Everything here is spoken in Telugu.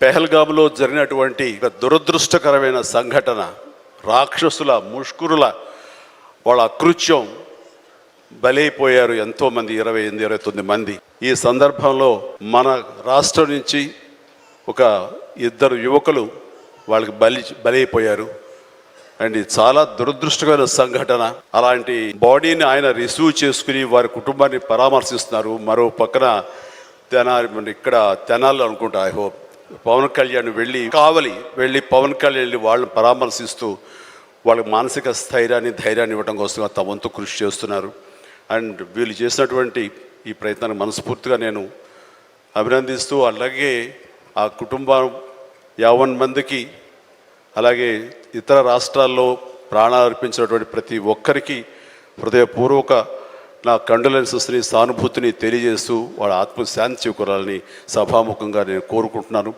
పెహల్గామ్లో జరిగినటువంటి ఒక దురదృష్టకరమైన సంఘటన, రాక్షసుల ముష్కరుల వాళ్ళ అకృత్యం బలైపోయారు ఎంతోమంది, 28-29 మంది. ఈ సందర్భంలో మన రాష్ట్రం నుంచి ఒక 2 యువకులు వాళ్ళకి బలైపోయారు. అండ్ ఇది చాలా దురదృష్టకరమైన సంఘటన. అలాంటి బాడీని ఆయన రిసీవ్ చేసుకుని వారి కుటుంబాన్ని పరామర్శిస్తున్నారు. మరో పక్కన ఇక్కడ తెనాలి అనుకుంటా, ఐ హోప్ పవన్ కళ్యాణ్ వెళ్ళి పవన్ కళ్యాణ్ వాళ్ళని పరామర్శిస్తూ వాళ్ళకి మానసిక స్థైర్యాన్ని, ధైర్యాన్ని ఇవ్వడం కోసం తమ వంతు కృషి చేస్తున్నారు. అండ్ వీళ్ళు చేసినటువంటి ఈ ప్రయత్నాన్ని మనస్ఫూర్తిగా నేను అభినందిస్తూ, అలాగే ఆ కుటుంబం 50 మందికి, అలాగే ఇతర రాష్ట్రాల్లో ప్రాణాలు అర్పించినటువంటి ప్రతి ఒక్కరికి హృదయపూర్వక నా కండోలెన్సెస్ని, సానుభూతిని తెలియజేస్తూ వాళ్ళ ఆత్మశాంతి చేకూరాలని సభాముఖంగా నేను కోరుకుంటున్నాను.